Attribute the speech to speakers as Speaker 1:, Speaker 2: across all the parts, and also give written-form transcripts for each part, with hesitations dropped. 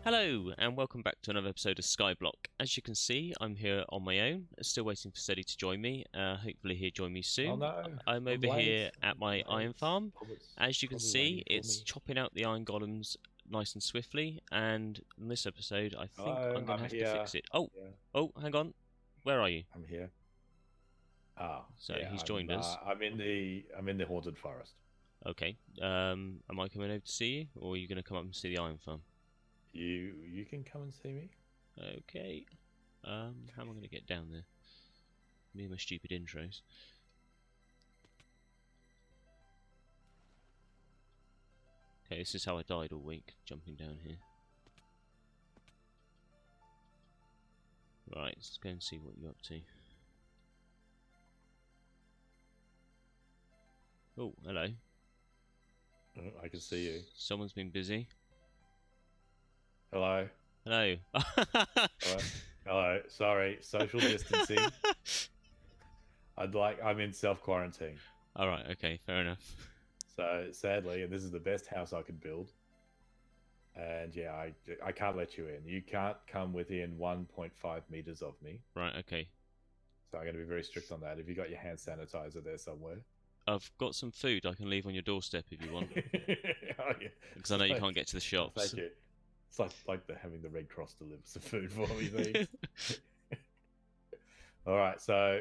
Speaker 1: Hello, and welcome back to another episode of SkyBlock. As you can see, I'm here on my own, still waiting for Fizedi to join me. Hopefully he'll join me
Speaker 2: Oh
Speaker 1: soon.
Speaker 2: no,
Speaker 1: I'm
Speaker 2: I'm
Speaker 1: over here
Speaker 2: late.
Speaker 1: at my
Speaker 2: I'm
Speaker 1: iron
Speaker 2: late.
Speaker 1: farm.
Speaker 2: Robert's
Speaker 1: As you can
Speaker 2: probably
Speaker 1: see,
Speaker 2: waiting for
Speaker 1: it's
Speaker 2: me.
Speaker 1: chopping out the iron golems nice and swiftly, and in this episode, I think
Speaker 2: Hello,
Speaker 1: I'm going to have
Speaker 2: here.
Speaker 1: to fix it. Oh,
Speaker 2: Yeah,
Speaker 1: hang on. Where are you?
Speaker 2: I'm here. Ah,
Speaker 1: So
Speaker 2: yeah,
Speaker 1: he's joined us.
Speaker 2: I'm in the haunted forest.
Speaker 1: Okay. Am I coming over to see you, or are you going to come up and see the iron farm?
Speaker 2: You can come and see me.
Speaker 1: Okay. How am I going to get down there? Me and my stupid intros. Okay, this is how I died all week, jumping down here. Right, let's go and see what you're up to. Oh, hello.
Speaker 2: I can see you.
Speaker 1: Someone's been busy.
Speaker 2: Hello.
Speaker 1: Hello.
Speaker 2: Hello. Hello. Sorry, social distancing. I'm in self-quarantine.
Speaker 1: Alright, okay, fair enough.
Speaker 2: So sadly, and this is the best house I could build. And yeah, I can't let you in. You can't come within 1.5 meters of me.
Speaker 1: Right, okay.
Speaker 2: So I'm going to be very strict on that. If you got your hand sanitizer there somewhere.
Speaker 1: I've got some food I can leave on your doorstep if you want.
Speaker 2: Oh, yeah.
Speaker 1: Because I know you can't get to the shops.
Speaker 2: Thank you. It's like having the Red Cross deliver some food for me, please. All right, so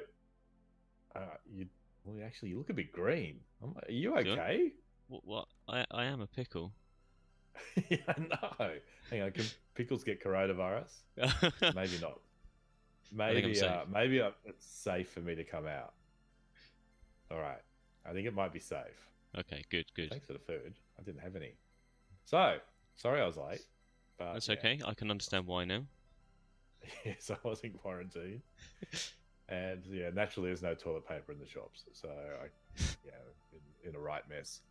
Speaker 2: you look a bit green. Are you okay?
Speaker 1: What? I am a pickle.
Speaker 2: Yeah, I know. Hang on, can pickles get coronavirus? Maybe not. Maybe it's safe for me to come out. All right, I think it might be safe.
Speaker 1: Okay, good.
Speaker 2: Thanks for the food. I didn't have any. So sorry I was late. But
Speaker 1: that's okay. I can understand why now.
Speaker 2: Yes, I was in quarantine, and yeah, naturally there's no toilet paper in the shops, so in a right mess.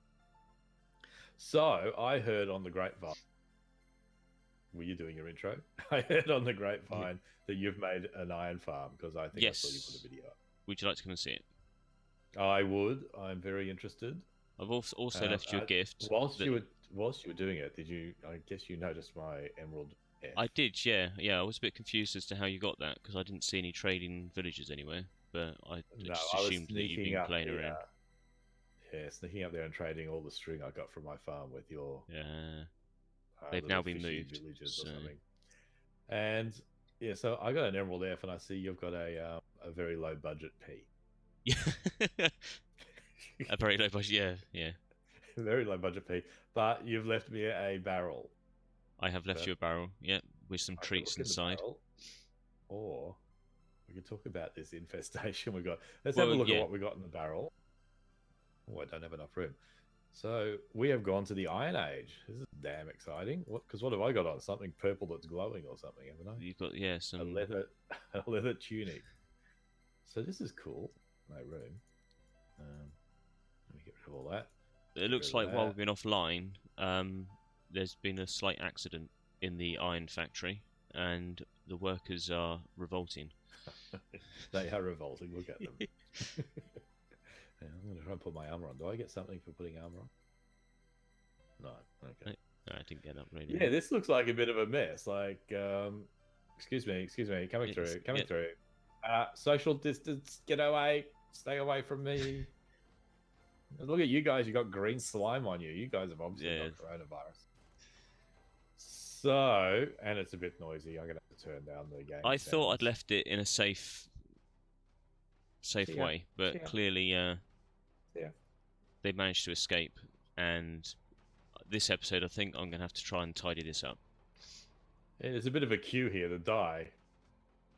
Speaker 2: So I heard on the grapevine. Were you doing your intro? I heard on the grapevine that you've made an iron farm because I think I saw you put a video up.
Speaker 1: Would you like to come and see it?
Speaker 2: I would. I'm very interested.
Speaker 1: I've also left you a gift.
Speaker 2: Whilst you were doing it, did you? I guess you noticed my emerald. F.
Speaker 1: I did, yeah. I was a bit confused as to how you got that because I didn't see any trading villages anywhere. But I just assumed that you'd been playing around.
Speaker 2: Yeah, sneaking up there and trading all the string I got from my farm with your.
Speaker 1: Yeah. They've now been moved.
Speaker 2: Villages or something. And yeah, so I got an emerald F, and I see you've got a very low budget P.
Speaker 1: Yeah. A very low budget, yeah.
Speaker 2: Very low budget P. But you've left me a barrel.
Speaker 1: I have left you a barrel, yeah, with some treats inside.
Speaker 2: Or we can talk about this infestation we got. Let's have a look at what we got in the barrel. Oh, I don't have enough room. So we have gone to the Iron Age. This is damn exciting. Because what have I got on? Something purple that's glowing or something, haven't I?
Speaker 1: You've got some
Speaker 2: a leather tunic. So this is cool. No room. Let me get rid of all that.
Speaker 1: It looks like while we've been offline, there's been a slight accident in the iron factory, and the workers are revolting.
Speaker 2: They are revolting. Look at them. Yeah, I'm going to try and put my armor on. Do I get something for putting armor on? No. Okay.
Speaker 1: No, I didn't get up really.
Speaker 2: Yeah, this looks like a bit of a mess. Like, excuse me, coming through. Social distance, get away, stay away from me. Look at you guys, you got green slime on you. You guys have obviously got coronavirus. So, and it's a bit noisy. I'm going to have to turn down the game.
Speaker 1: I thought I'd left it in a safe way, but clearly they managed to escape, and this episode I think I'm going to have to try and tidy this up.
Speaker 2: Yeah, there's a bit of a queue here to die.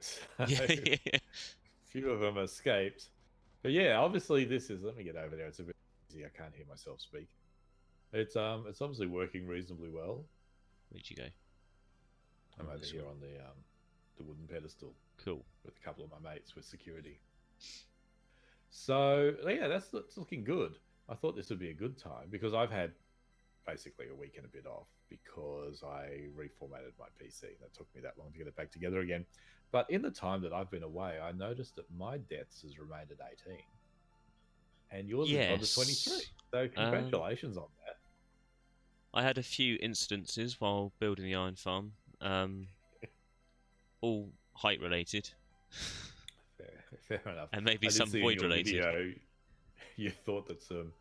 Speaker 2: So, few of them escaped. But yeah, obviously this is, let me get over there, it's a bit easy, I can't hear myself speak. It's obviously working reasonably well.
Speaker 1: Where'd you go?
Speaker 2: I'm over here on the wooden pedestal.
Speaker 1: Cool. With
Speaker 2: a couple of my mates with security. So yeah, that's looking good. I thought this would be a good time because I've had basically a week and a bit off because I reformatted my PC. That took me that long to get it back together again. But in the time that I've been away, I noticed that my deaths has remained at 18. And yours has gone to 23. So congratulations on that.
Speaker 1: I had a few instances while building the iron farm All height related,
Speaker 2: Fair enough.
Speaker 1: and maybe
Speaker 2: I did
Speaker 1: some
Speaker 2: see in
Speaker 1: void
Speaker 2: your
Speaker 1: related.
Speaker 2: video, you thought that some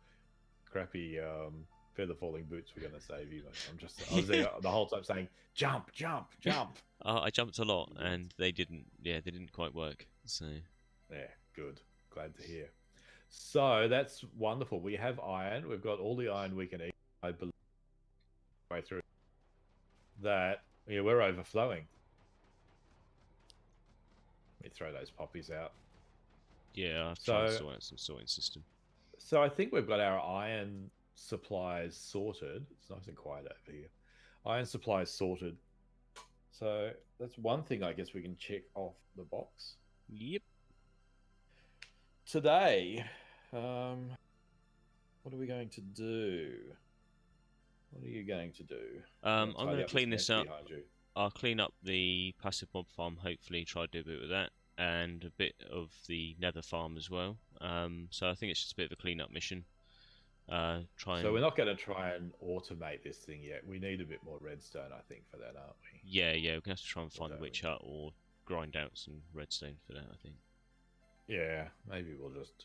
Speaker 2: crappy feather falling boots were going to save you. I was there the whole time saying, jump, jump, jump.
Speaker 1: I jumped a lot, and they didn't. Yeah, they didn't quite work. So
Speaker 2: yeah, good. Glad to hear. So that's wonderful. We have iron. We've got all the iron we can eat. I believe way through that. Yeah, we're overflowing. Let me throw those poppies out.
Speaker 1: yeah, I've tried to sort out some sorting system.
Speaker 2: So I think we've got our iron supplies sorted. It's nice and quiet over here. Iron supplies sorted. So that's one thing I guess we can check off the box.
Speaker 1: Yep.
Speaker 2: Today, what are we going to do? What are you going to do?
Speaker 1: I'm going to clean this up. I'll clean up the passive mob farm, hopefully try to do a bit with that, and a bit of the nether farm as well. So I think it's just a bit of a clean up mission.
Speaker 2: So we're not going to try and automate this thing yet. We need a bit more redstone, I think, for that, aren't we?
Speaker 1: Yeah, we're going to have to try and find a witch hut or grind out some redstone for that, I think.
Speaker 2: Yeah, maybe we'll just...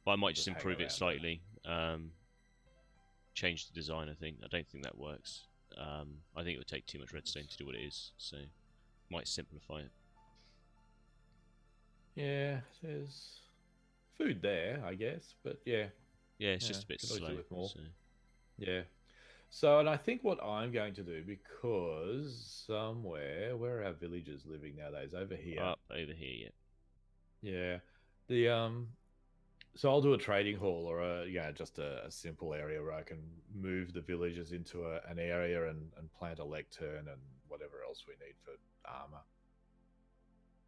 Speaker 1: But I might just improve it slightly. Change the design, I think. I don't think that works. I think it would take too much redstone to do what it is, so might simplify it.
Speaker 2: Yeah, there's food there, I guess, but yeah.
Speaker 1: Yeah, it's just a bit slow.
Speaker 2: So. Yeah. So, and I think what I'm going to do, because somewhere, where are our villagers living nowadays? Over here.
Speaker 1: Up over here,
Speaker 2: yeah. The so I'll do a trading hall or just a simple area where I can move the villagers into an area and plant a lectern and whatever else we need for armor.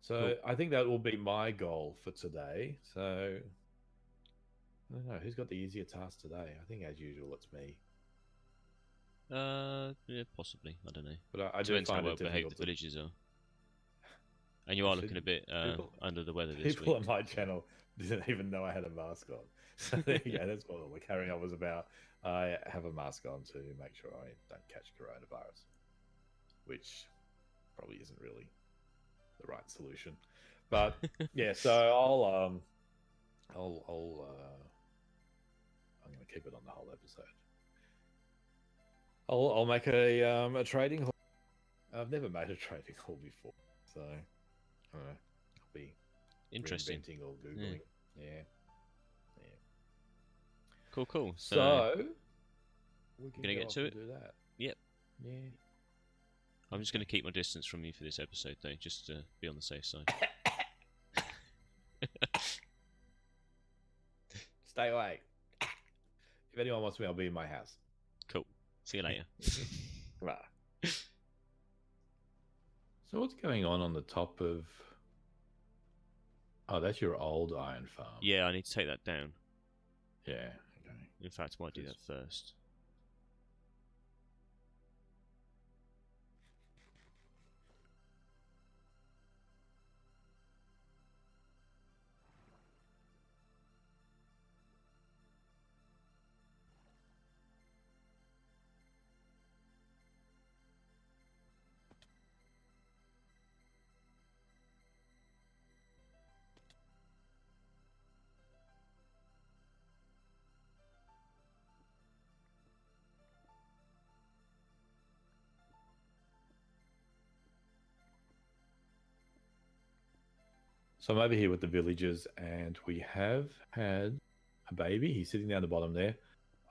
Speaker 2: So cool. I think that will be my goal for today. So I don't know who's got the easier task today. I think as usual it's me.
Speaker 1: Yeah, possibly. I don't know.
Speaker 2: But I do
Speaker 1: depends
Speaker 2: find
Speaker 1: how well behaved the villagers are. And you are looking a bit under the weather this week.
Speaker 2: People on my channel didn't even know I had a mask on. So yeah, that's what all the carrying on was about. I have a mask on to make sure I don't catch coronavirus, which probably isn't really the right solution. But yeah, so I'm going to keep it on the whole episode. I'll make a trading hall. I've never made a trading hall before, so I'll be
Speaker 1: interesting
Speaker 2: or googling. Yeah.
Speaker 1: Cool.
Speaker 2: So we can
Speaker 1: gonna get to it.
Speaker 2: Do that.
Speaker 1: Yep.
Speaker 2: Yeah.
Speaker 1: I'm just gonna keep my distance from you for this episode, though, just to be on the safe side.
Speaker 2: Stay away. If anyone wants me, I'll be in my house.
Speaker 1: Cool. See you later.
Speaker 2: Bye. So what's going on the top of... Oh, that's your old iron farm.
Speaker 1: Yeah, I need to take that down.
Speaker 2: Yeah, okay.
Speaker 1: In fact, I might do that first.
Speaker 2: So I'm over here with the villagers, and we have had a baby. He's sitting down the bottom there.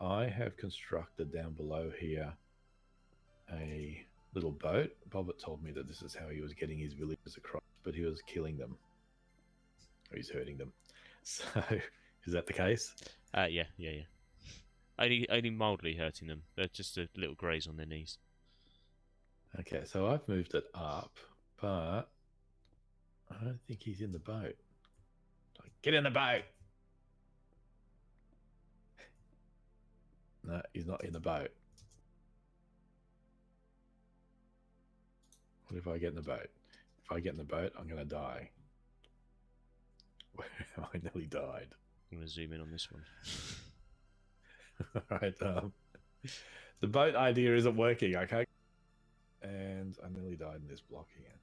Speaker 2: I have constructed down below here a little boat. Bobbert told me that this is how he was getting his villagers across, but he was killing them. Or he's hurting them. So, is that the case?
Speaker 1: Yeah. Only mildly hurting them. They're just a little graze on their knees.
Speaker 2: Okay, so I've moved it up, but I don't think he's in the boat. Get in the boat! No, he's not in the boat. What if I get in the boat? If I get in the boat, I'm going to die. I nearly died.
Speaker 1: I'm going to zoom in on this one.
Speaker 2: Alright, the boat idea isn't working, okay? And I nearly died in this block again.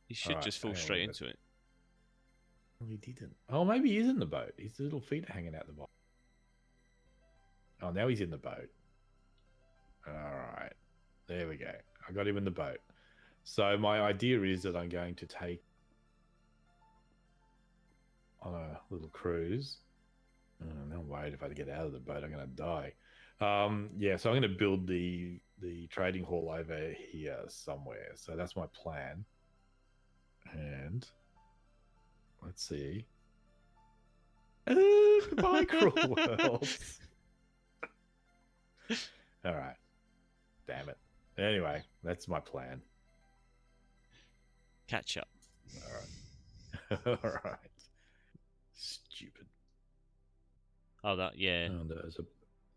Speaker 1: You should just fall straight into it.
Speaker 2: Well, he didn't. Oh, maybe he's in the boat. His little feet are hanging out the bottom. Oh, now he's in the boat. Alright. There we go. I got him in the boat. So my idea is that I'm going to take on a little cruise. I'm worried if I get out of the boat, I'm going to die. Yeah, so I'm going to build the trading hall over here somewhere. So that's my plan. And let's see. Goodbye, cruel worlds. All right. Damn it. Anyway, that's my plan.
Speaker 1: Catch up.
Speaker 2: All right. All right. Stupid.
Speaker 1: Oh, that, yeah.
Speaker 2: Oh,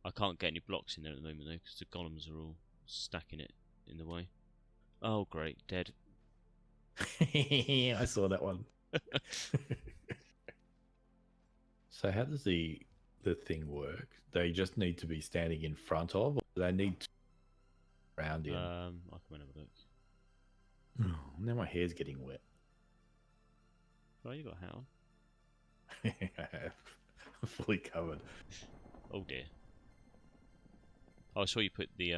Speaker 1: I can't get any blocks in there at the moment, though, because the golems are all stacking it in the way. Oh, great. Dead.
Speaker 2: I saw that one. So how does the thing work? They just need to be standing in front of, or they need to round in?
Speaker 1: I can have a look.
Speaker 2: Oh, now my hair's getting wet.
Speaker 1: Oh, you got a hat on?
Speaker 2: I have. I'm fully covered.
Speaker 1: Oh dear. Oh, I saw you put the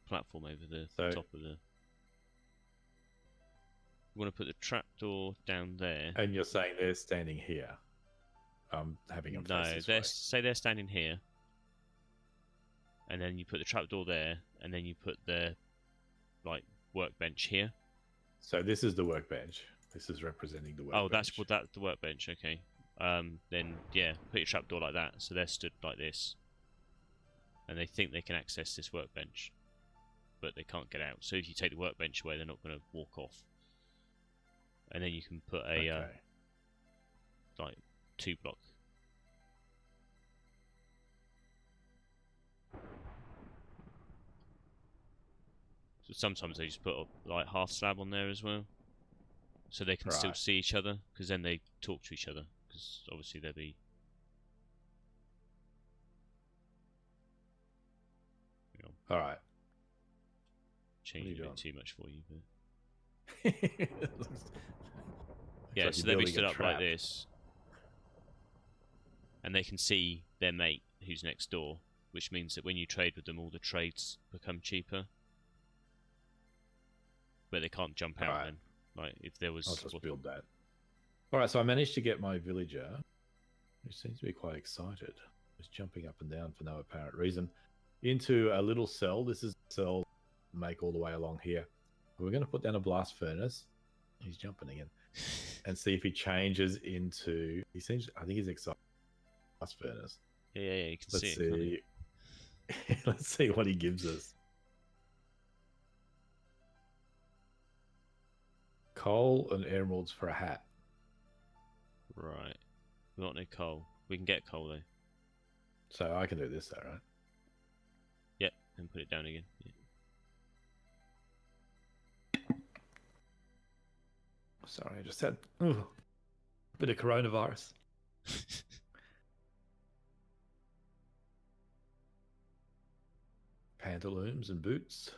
Speaker 1: platform over the top of the... You want to put the trapdoor down there.
Speaker 2: And you're saying they're standing here? I'm having them face this way.
Speaker 1: Say they're standing here. And then you put the trapdoor there, and then you put the workbench here.
Speaker 2: So this is the workbench. This is representing the workbench.
Speaker 1: Oh, that's the workbench. Okay. Then yeah, put your trapdoor like that. So they're stood like this, and they think they can access this workbench, but they can't get out. So if you take the workbench away, they're not going to walk off. And then you can put a 2-block. So sometimes they just put a half slab on there as well, so they can still see each other, because then they talk to each other, because obviously they'll be...
Speaker 2: All right.
Speaker 1: Changing a bit too much for you, but... Yeah, so they'll be stood up like this, and they can see their mate who's next door, which means that when you trade with them, all the trades become cheaper. But they can't jump out then. Like if there was...
Speaker 2: I'll just build that. Alright, so I managed to get my villager, who seems to be quite excited. He's jumping up and down for no apparent reason, into a little cell. This is a cell make all the way along here. We're going to put down a blast furnace. He's jumping again. And see if he changes into... I think he's excited. Blast furnace.
Speaker 1: Yeah, you can see it.
Speaker 2: Let's see what he gives us. Coal and emeralds for a hat.
Speaker 1: Right. We got no coal. We can get coal though.
Speaker 2: So I can do this though, right?
Speaker 1: Yep, and put it down again. Yeah.
Speaker 2: Sorry, I just had a bit of coronavirus. Pantaloons and boots.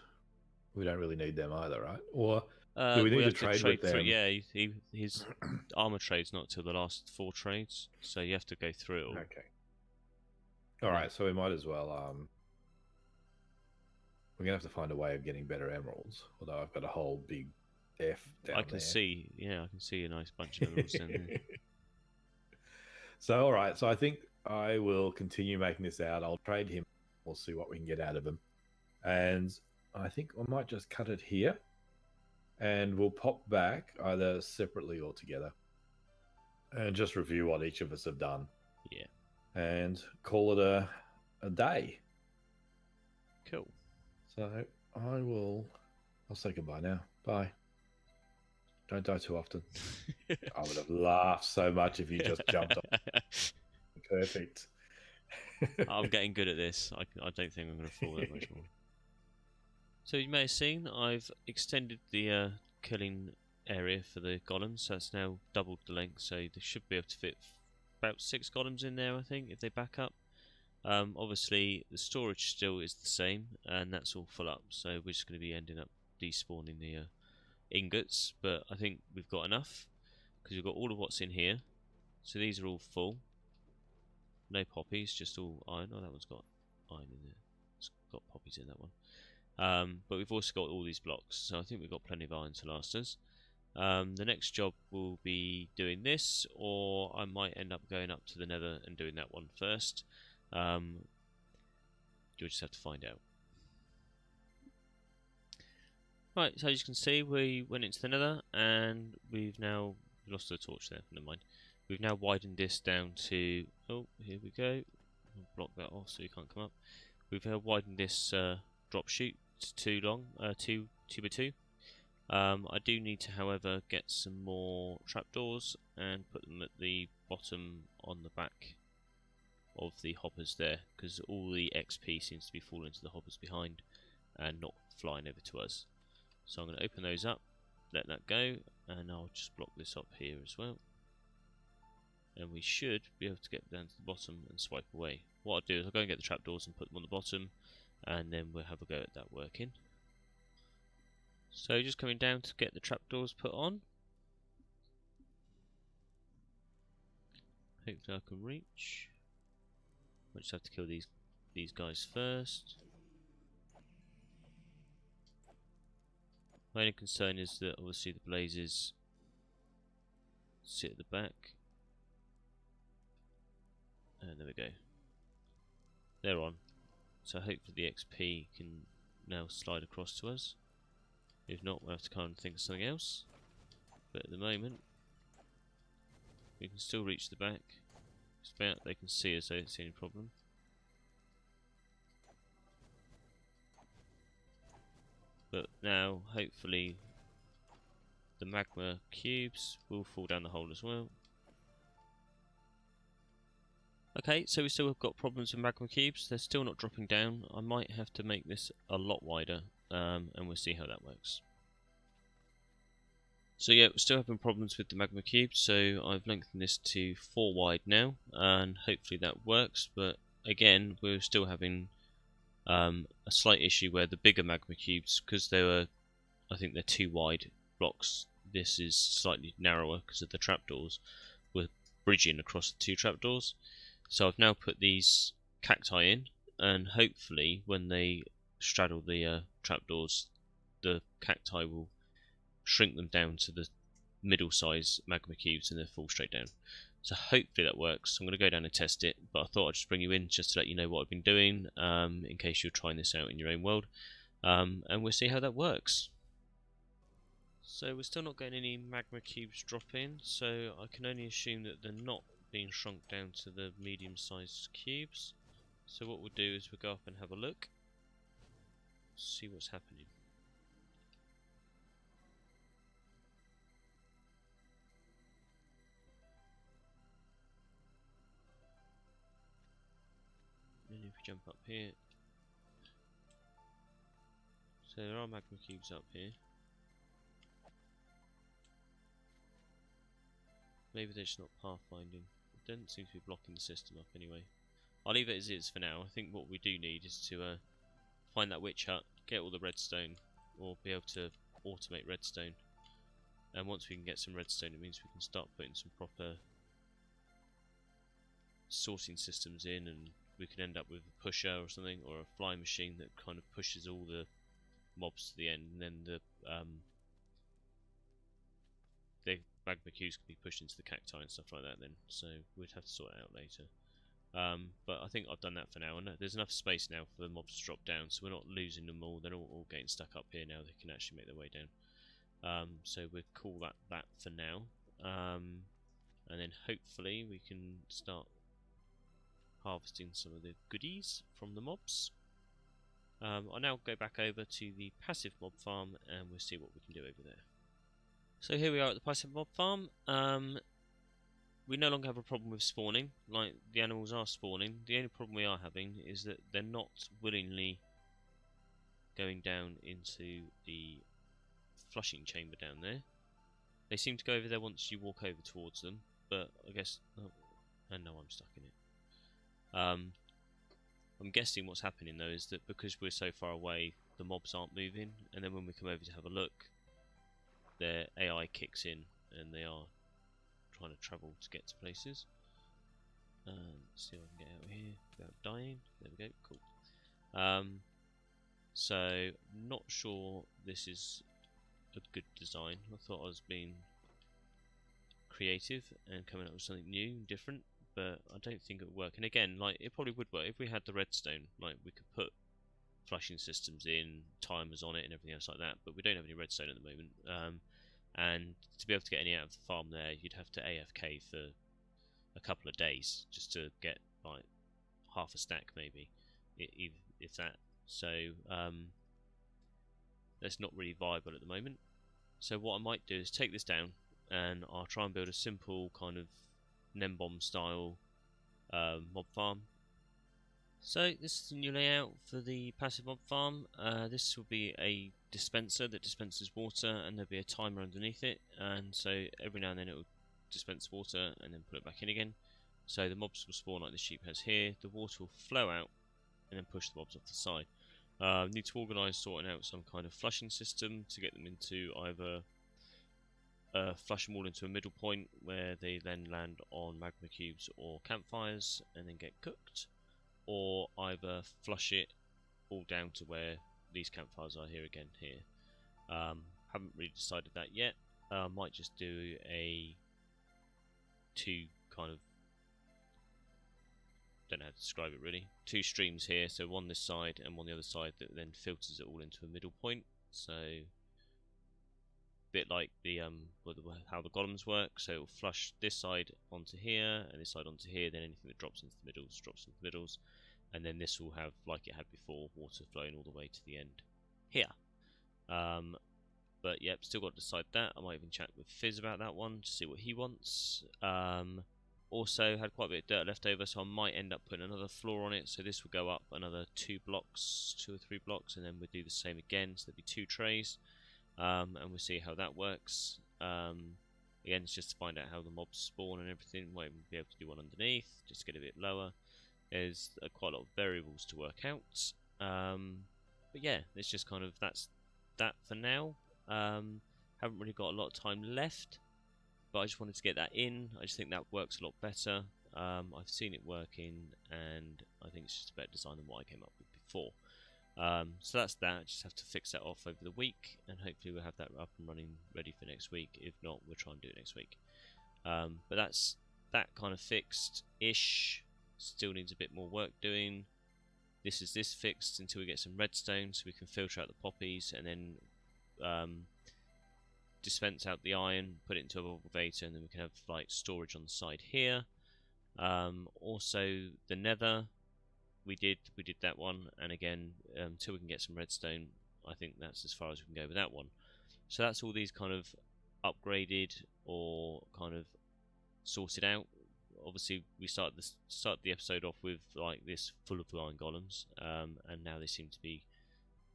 Speaker 2: We don't really need them either, right? Or do we need to trade with them?
Speaker 1: Yeah, his armor trade's not till the last 4 trades, so you have to go through it all.
Speaker 2: Okay. All right, so we might as well. We're gonna have to find a way of getting better emeralds. Although I've got a whole big F down there.
Speaker 1: I can see a nice bunch of emeralds down there.
Speaker 2: So all right, so I think I will continue making this out. I'll trade him. We'll see what we can get out of him, and I think I might just cut it here. And we'll pop back either separately or together and just review what each of us have done.
Speaker 1: Yeah.
Speaker 2: And call it a day.
Speaker 1: Cool.
Speaker 2: So I'll say goodbye now. Bye. Don't die too often. I would have laughed so much if you just jumped on. Perfect.
Speaker 1: I'm getting good at this. I don't think I'm going to fall that much more. So you may have seen I've extended the killing area for the golems, so it's now doubled the length, so they should be able to fit about 6 golems in there, I think, if they back up. Obviously, the storage still is the same, and that's all full up. So we're just going to be ending up despawning the ingots. But I think we've got enough because we've got all of what's in here. So these are all full. No poppies, just all iron. Oh, that one's got iron in there. It's got poppies in that one. But we've also got all these blocks, so I think we've got plenty of iron to last us. The next job will be doing this, or I might end up going up to the nether and doing that one first. You'll just have to find out. Right, so as you can see, we went into the nether, and we've now lost the torch there, never mind. We've now widened this down to, oh, here we go. I'll block that off so you can't come up. We've widened this drop chute to 2 long, 2 by 2. I do need to, however, get some more trapdoors and put them at the bottom on the back of the hoppers there, because all the XP seems to be falling to the hoppers behind and not flying over to us. So I'm going to open those up, let that go, and I'll just block this up here as well. And we should be able to get down to the bottom and swipe away. What I'll do is I'll go and get the trapdoors and put them on the bottom, and then we'll have a go at that working. So just coming down to get the trapdoors put on. Hopefully I can reach. I just have to kill these guys first. My only concern is that obviously the blazes sit at the back. And there we go. They're on. So hopefully the XP can now slide across to us. If not, we'll have to kind of think of something else. But at the moment, we can still reach the back. Just about they can see us, I don't see any problem. But now, hopefully, the magma cubes will fall down the hole as well. Okay, so we still have got problems with magma cubes. They're still not dropping down. I might have to make this a lot wider, and we'll see how that works. So yeah, we're still having problems with the magma cubes, so I've lengthened this to 4 wide now, and hopefully that works. But again, we're still having a slight issue where the bigger magma cubes, because they were, I think they're 2 wide blocks, this is slightly narrower because of the trapdoors, we're bridging across the 2 trapdoors. So I've now put these cacti in, and hopefully when they straddle the trapdoors, the cacti will shrink them down to the middle size magma cubes and then fall straight down. So hopefully that works. I'm going to go down and test it, but I thought I'd just bring you in just to let you know what I've been doing, in case you're trying this out in your own world, and we'll see how that works. So we're still not getting any magma cubes drop in, so I can only assume that they're not being shrunk down to the medium sized cubes. So what we'll do is we'll go up and have a look, see what's happening. And if we jump up here, so there are magma cubes up here. Maybe they're just not pathfinding. It doesn't seem to be blocking the system up anyway. I'll leave it as is for now. I think what we do need is to find that witch hut, get all the redstone, or be able to automate redstone. And once we can get some redstone, it means we can start putting some proper sorting systems in, and we can end up with a pusher or something, or a fly machine that kind of pushes all the mobs to the end, and then the magma cubes can be pushed into the cacti and stuff like that then, so we'd have to sort it out later. But I think I've done that for now, and there's enough space now for the mobs to drop down, so we're not losing them all. They're all getting stuck up here now. They can actually make their way down. So we'll call that for now, and then hopefully we can start harvesting some of the goodies from the mobs. I'll now go back over to the passive mob farm, and we'll see what we can do over there. So here we are at the passive mob farm. We no longer have a problem with spawning, like the animals are spawning. The only problem we are having is that they're not willingly going down into the flushing chamber down there. They seem to go over there once you walk over towards them, but I guess... oh, and no, I'm stuck in it. I'm guessing what's happening though is that because we're so far away, the mobs aren't moving, and then when we come over to have a look, their AI kicks in and they are trying to travel to get to places. Let's see if I can get out of here without dying. There we go, cool. So, not sure this is a good design. I thought I was being creative and coming up with something new and different, but I don't think it would work. And again, like, it probably would work if we had the redstone. Like, we could put flushing systems in, timers on it and everything else like that, but we don't have any redstone at the moment. And to be able to get any out of the farm there, you'd have to AFK for a couple of days just to get like half a stack maybe, if that. So that's not really viable at the moment. So what I might do is take this down and I'll try and build a simple kind of Nembomb style mob farm. So this is the new layout for the passive mob farm. This will be a dispenser that dispenses water, and there'll be a timer underneath it, and so every now and then it will dispense water and then put it back in again. So the mobs will spawn like the sheep has here, the water will flow out and then push the mobs off the side. Need to organise sorting out some kind of flushing system to get them into either flush them all into a middle point where they then land on magma cubes or campfires and then get cooked, or either flush it all down to where these campfires are here again here. Haven't really decided that yet. Might just do a two kind of, don't know how to describe it really, two streams here, so one this side and one the other side, that then filters it all into a middle point. So bit like the how the golems work, so it'll flush this side onto here and this side onto here, then anything that drops into the middles drops into the middles, and then this will have, like it had before, water flowing all the way to the end here. But yep, still got to decide that. I might even chat with Fizz about that one to see what he wants. Also had quite a bit of dirt left over, so I might end up putting another floor on it, so this will go up another 2 or 3 blocks, and then we'll do the same again, so there'll be 2 trays. And we'll see how that works. Again, it's just to find out how the mobs spawn and everything. Might even be able to do one underneath, just get a bit lower. There's quite a lot of variables to work out. But yeah, it's just kind of, that's that for now. Haven't really got a lot of time left, but I just wanted to get that in. I just think that works a lot better. I've seen it working, and I think it's just a better design than what I came up with before. So that's that. Just have to fix that off over the week, and hopefully we'll have that up and running ready for next week. If not, we'll try and do it next week. But that's that kind of fixed-ish. Still needs a bit more work doing. This is this fixed until we get some redstone, so we can filter out the poppies, and then dispense out the iron, put it into a elevator, and then we can have like storage on the side here. Also the nether, we did that one, and again, until we can get some redstone, I think that's as far as we can go with that one. So that's all these kind of upgraded or kind of sorted out. Obviously we start the episode off with like this full of iron golems, and now they seem to be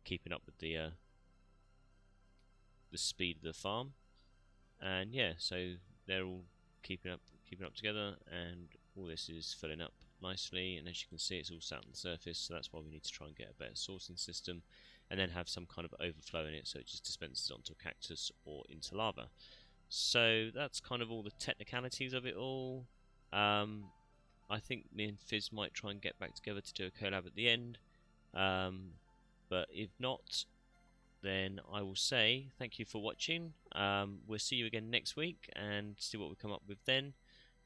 Speaker 1: keeping up with the speed of the farm, and yeah, so they're all keeping up together, and all this is filling up nicely, and as you can see, it's all sat on the surface, so that's why we need to try and get a better sourcing system, and then have some kind of overflow in it, so it just dispenses onto a cactus or into lava. So that's kind of all the technicalities of it all. I think me and Fizz might try and get back together to do a collab at the end, but if not, then I will say thank you for watching. We'll see you again next week and see what we come up with then.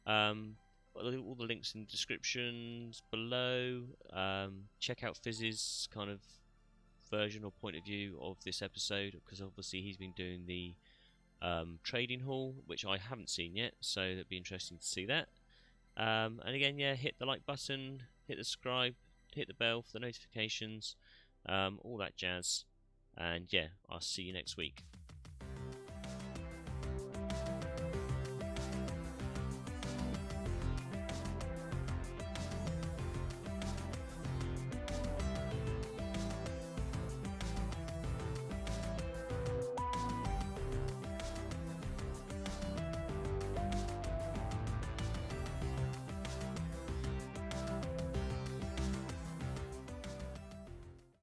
Speaker 1: All the links in the descriptions below. Check out Fizz's kind of version or point of view of this episode, because obviously he's been doing the trading hall, which I haven't seen yet, so it'd be interesting to see that. And again, yeah, hit the like button, hit the subscribe, hit the bell for the notifications, all that jazz. And yeah, I'll see you next week.